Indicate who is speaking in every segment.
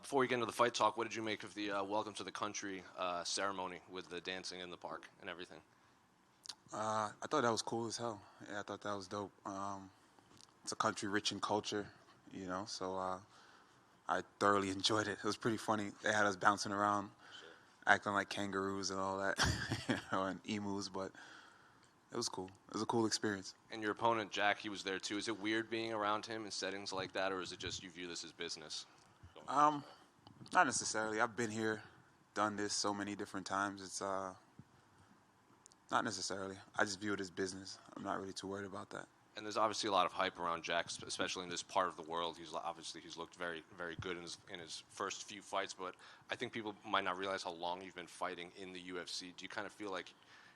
Speaker 1: Before we get into the fight talk, what did you make of the welcome to the country ceremony with the dancing in the park and everything?
Speaker 2: I thought that was cool as hell. Yeah, I thought that was dope. It's a country rich in culture, so I thoroughly enjoyed it. It was pretty funny. They had us bouncing around, acting like kangaroos and all that, and emus, but it was cool. It was a cool experience.
Speaker 1: And your opponent, Jack, he was there too. Is it weird being around him in settings like that, or is it just you view this as business?
Speaker 2: Not necessarily. I've been here, done this so many different times. It's not necessarily. I just view it as business. I'm not really too worried about that.
Speaker 1: And there's obviously a lot of hype around Jack, especially in this part of the world. He's looked very, very good in his first few fights, but I think people might not realize how long you've been fighting in the UFC. Do you kind of feel like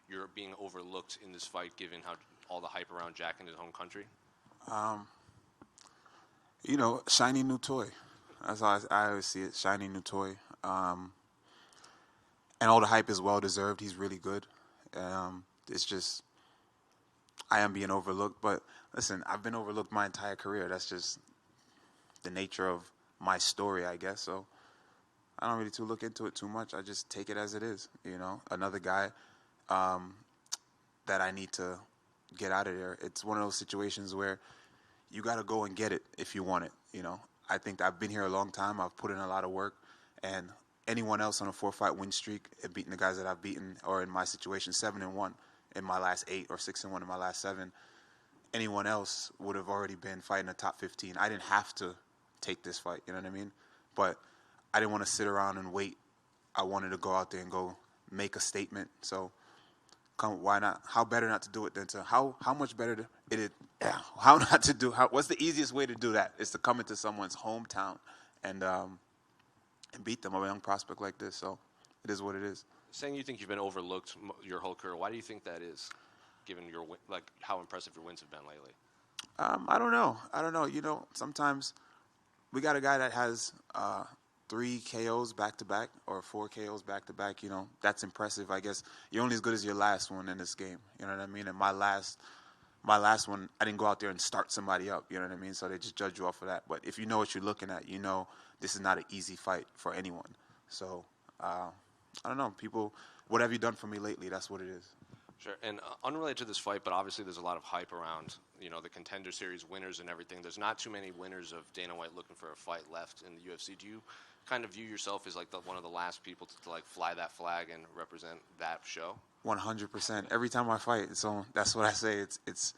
Speaker 1: you're being overlooked in this fight, given how all the hype around Jack in his home country?
Speaker 2: Shiny new toy. That's how I always see it. Shiny new toy. And all the hype is well deserved. He's really good. It's just I am being overlooked. But listen, I've been overlooked my entire career. That's just the nature of my story, I guess. So I don't really look into it too much. I just take it as it is. Another guy that I need to get out of there. It's one of those situations where you got to go and get it if you want it. I think I've been here a long time. I've put in a lot of work, and anyone else on a 4-fight win streak and beating the guys that I've beaten, or in my situation 7-1 in my last 8 or 6-1 in my last 7, anyone else would have already been fighting the top 15. I didn't have to take this fight, you know what I mean? But I didn't want to sit around and wait. I wanted to go out there and go make a statement. So why not? How better not to do it than to how much better how not to do? What's the easiest way to do that? Is to come into someone's hometown and beat them, a young prospect like this. So it is what it is.
Speaker 1: Saying you think you've been overlooked your whole career, why do you think that is, given how impressive your wins have been lately?
Speaker 2: I don't know. Sometimes we got a guy that has 3 KOs back-to-back or 4 KOs back-to-back. That's impressive. I guess you're only as good as your last one in this game. You know what I mean? And my last one, I didn't go out there and start somebody up. You know what I mean? So they just judge you off of that. But if you know what you're looking at, this is not an easy fight for anyone. So I don't know. People, what have you done for me lately? That's what it is.
Speaker 1: Sure. And unrelated to this fight, but obviously there's a lot of hype around, the Contender Series winners and everything. There's not too many winners of Dana White looking for a fight left in the UFC. Do you kind of view yourself as one of the last people to fly that flag and represent that show? 100%.
Speaker 2: Every time I fight, so that's what I say. It's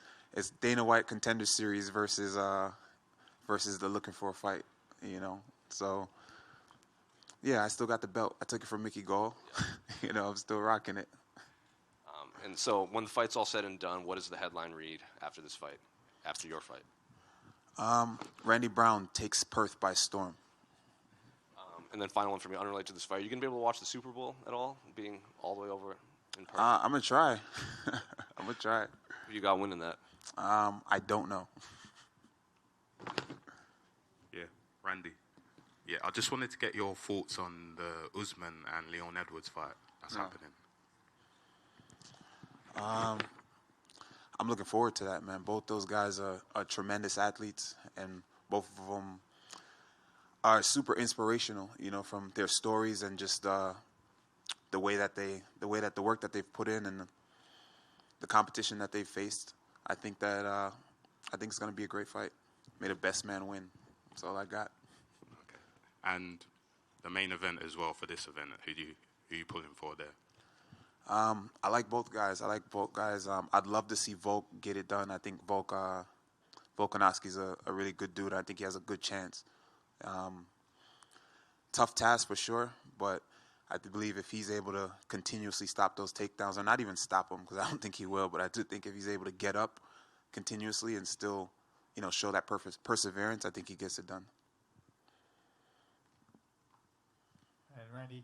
Speaker 2: Dana White Contender Series versus the looking for a fight. So yeah, I still got the belt. I took it from Mickey Gall. I'm still rocking it.
Speaker 1: And so when the fight's all said and done, what does the headline read after this fight, after your fight?
Speaker 2: Randy Brown takes Perth by storm.
Speaker 1: And then final one for me, unrelated to this fight. Are you going to be able to watch the Super Bowl at all, being all the way over in Perth?
Speaker 2: I'm going to try. I'm going to try.
Speaker 1: Who you got winning that?
Speaker 2: I don't know.
Speaker 3: Yeah, Randy. Yeah, I just wanted to get your thoughts on the Usman and Leon Edwards fight that's happening.
Speaker 2: I'm looking forward to that, man. Both those guys are tremendous athletes, and both of them are super inspirational. From their stories and just the work that they've put in and the competition that they've faced. I think it's going to be a great fight. May the best man win. That's all I got.
Speaker 3: Okay. And the main event as well for this event. Who you pulling for there?
Speaker 2: I like both guys. I'd love to see Volk get it done. I think Volkanovski's a really good dude. I think he has a good chance. Tough task for sure, but I do believe if he's able to continuously stop those takedowns, or not even stop them, because I don't think he will, but I do think if he's able to get up continuously and still, show that perseverance, I think he gets it done.
Speaker 4: And Randy,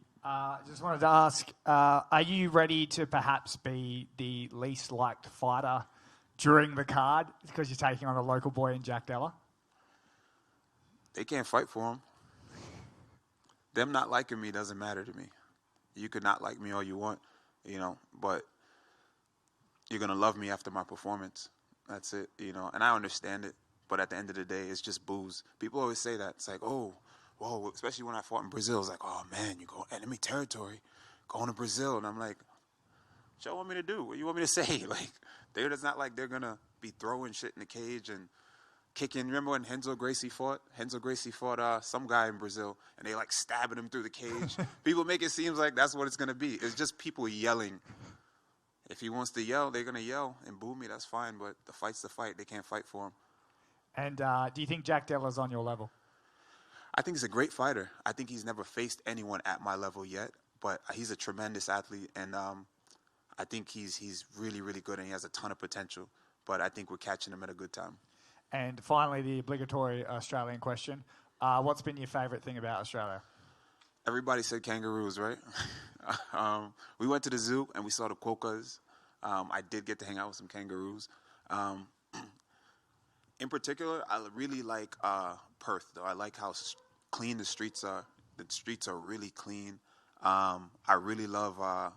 Speaker 4: just wanted to ask, are you ready to perhaps be the least liked fighter during the card because you're taking on a local boy in Jack Della?
Speaker 2: They can't fight for him. Them not liking me doesn't matter to me. You could not like me all you want, but you're going to love me after my performance. That's it, and I understand it. But at the end of the day, it's just booze. People always say that. It's like, oh, whoa, especially when I fought in Brazil, it's like, oh man, you go enemy territory, going to Brazil. And I'm like, what y'all want me to do? What you want me to say? Like, it's not like they're going to be throwing shit in the cage and kicking. Remember when Renzo Gracie fought? Renzo Gracie fought some guy in Brazil, and they like stabbing him through the cage. People make it seem like that's what it's going to be. It's just people yelling. If he wants to yell, they're going to yell and boo me. That's fine, but the fight's the fight. They can't fight for him.
Speaker 4: And do you think Jack Della's on your level?
Speaker 2: I think he's a great fighter. I think he's never faced anyone at my level yet, but he's a tremendous athlete, and I think he's really, really good, and he has a ton of potential. But I think we're catching him at a good time.
Speaker 4: And finally, the obligatory Australian question. What's been your favourite thing about Australia?
Speaker 2: Everybody said kangaroos, right? We went to the zoo, and we saw the quokkas. I did get to hang out with some kangaroos. In particular, I really like Perth, though. I like how clean the streets are. The streets are really clean. I really love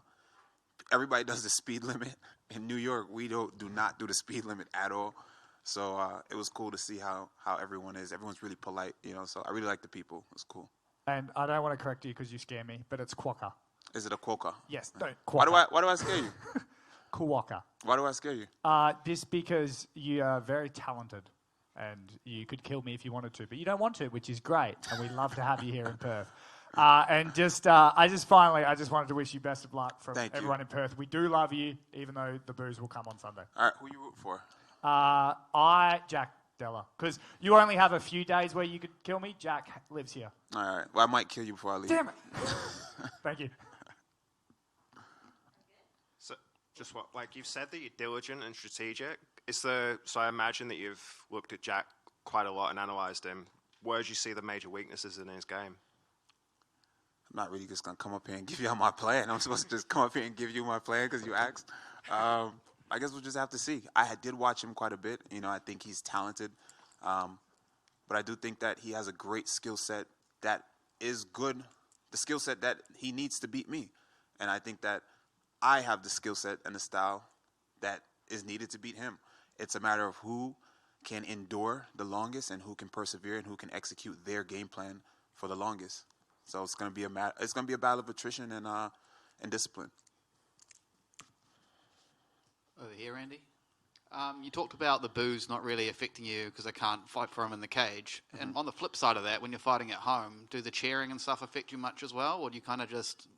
Speaker 2: everybody does the speed limit. In New York, we do not do the speed limit at all. So it was cool to see how everyone is. Everyone's really polite, so I really like the people. It's cool. And
Speaker 4: I don't want to correct you because you scare me, but it's quokka.
Speaker 2: Is it a quokka?
Speaker 4: Yes, no, quokka.
Speaker 2: Why do I scare you?
Speaker 4: Quokka.
Speaker 2: Why do I scare you?
Speaker 4: This because you are very talented and you could kill me if you wanted to, but you don't want to, which is great, and we love to have you here in Perth. I just wanted to wish you best of luck from everyone in Perth. We do love you, even though the booze will come on Sunday.
Speaker 2: All right, who you root for?
Speaker 4: Jack Della, because you only have a few days where you could kill me. Jack lives here.
Speaker 2: All right, well, I might kill you before I leave.
Speaker 4: Damn it. Thank you.
Speaker 5: So, just like you've said that you're diligent and strategic. So I imagine that you've looked at Jack quite a lot and analysed him. Where do you see the major weaknesses in his game?
Speaker 2: I'm not really just going to come up here and give you all my plan. I'm supposed to just come up here and give you my plan because you asked. I guess we'll just have to see. I did watch him quite a bit. I think he's talented. But I do think that he has a great skill set that is good, the skill set that he needs to beat me. And I think that I have the skill set and the style that is needed to beat him. It's a matter of who can endure the longest and who can persevere and who can execute their game plan for the longest. So it's going to be a battle of attrition and discipline.
Speaker 6: Over here, Andy. You talked about the booze not really affecting you because I can't fight for him in the cage. Mm-hmm. And on the flip side of that, when you're fighting at home, do the cheering and stuff affect you much as well, or do you kind of just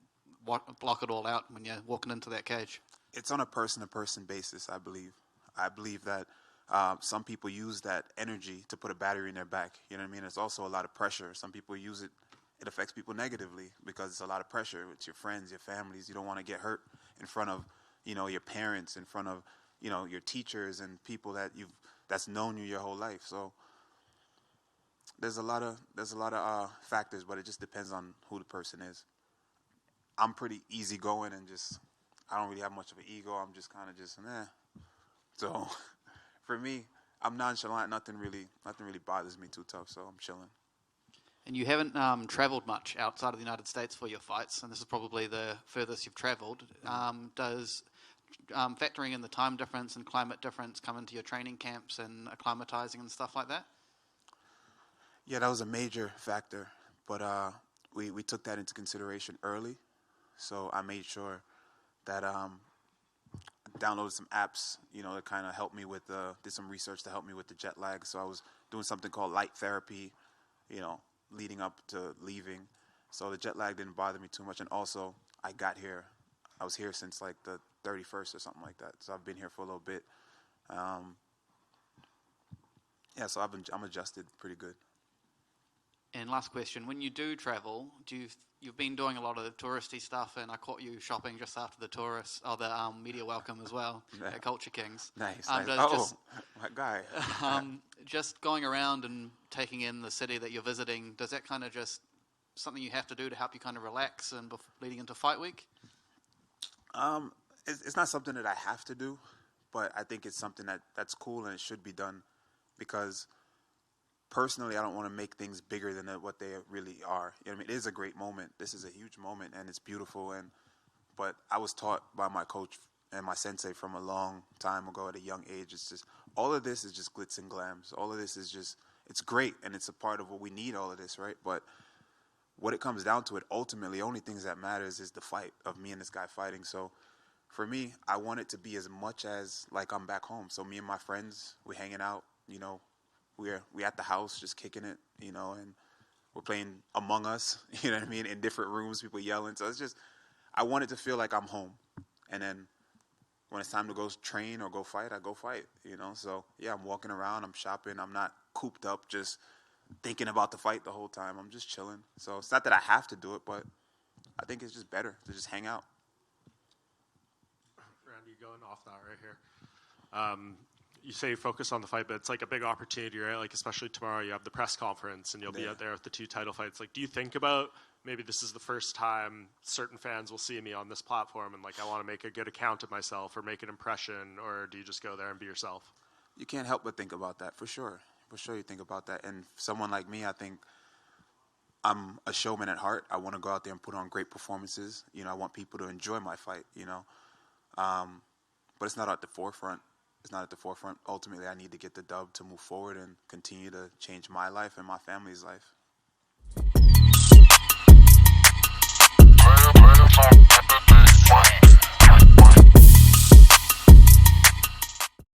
Speaker 6: block it all out when you're walking into that cage?
Speaker 2: It's on a person-to-person basis, I believe. I believe that some people use that energy to put a battery in their back. You know what I mean? It's also a lot of pressure. Some people use it. It affects people negatively because it's a lot of pressure. It's your friends, your families. You don't want to get hurt in front of, your parents, in front of, your teachers and people that's known you your whole life. So there's a lot of factors, but it just depends on who the person is. I'm pretty easygoing and I don't really have much of an ego. I'm just kind of So for me, I'm nonchalant. Nothing really bothers me too tough. So I'm chilling.
Speaker 6: And you haven't travelled much outside of the United States for your fights, and this is probably the furthest you've travelled. Does factoring in the time difference and climate difference come into your training camps and acclimatizing and stuff like that?
Speaker 2: Yeah, that was a major factor, but we took that into consideration early. So I made sure that I downloaded some apps, to kind of help me with did some research to help me with the jet lag. So I was doing something called light therapy, leading up to leaving. So the jet lag didn't bother me too much. And also, I was here since like the 31st or something like that. So I've been here for a little bit. So I'm adjusted pretty good.
Speaker 6: And last question, when you do travel, you've been doing a lot of touristy stuff, and I caught you shopping just after the media welcome as well at Culture Kings.
Speaker 2: Nice.
Speaker 6: My
Speaker 2: guy.
Speaker 6: Just going around and taking in the city that you're visiting, does that kind of just something you have to do to help you kind of relax and leading into fight week?
Speaker 2: It's not something that I have to do, but I think it's something that's cool and it should be done because personally, I don't want to make things bigger than what they really are. You know what I mean? It is a great moment. This is a huge moment, and it's beautiful. But I was taught by my coach and my sensei from a long time ago at a young age. It's just all of this is just glitz and glams. All of this is just it's great, and it's a part of what we need. All of this, right? But what it comes down to, it ultimately, only things that matters is the fight of me and this guy fighting. So for me, I want it to be as much as like I'm back home. So me and my friends, we're hanging out, you know, we at the house just kicking it, you know, and we're playing Among Us, you know what I mean, in different rooms, people yelling. So it's just, I want it to feel like I'm home. And then when it's time to go train or go fight, I go fight, you know. So, yeah, I'm walking around, I'm shopping. I'm not cooped up just thinking about the fight the whole time. I'm just chilling. So it's not that I have to do it, but I think it's just better to just hang out.
Speaker 7: Randy, going off that right here. You say you focus on the fight, but it's like a big opportunity, right? Like, especially tomorrow, you have the press conference, and you'll be out there with the 2 title fights. Like, do you think about maybe this is the first time certain fans will see me on this platform, and like I want to make a good account of myself or make an impression, or do you just go there and be yourself?
Speaker 2: You can't help but think about that, for sure. For sure you think about that. And someone like me, I think I'm a showman at heart. I want to go out there and put on great performances. You know, I want people to enjoy my fight, you know. But it's not at the forefront. It's not at the forefront. Ultimately, I need to get the dub to move forward and continue to change my life and my family's life.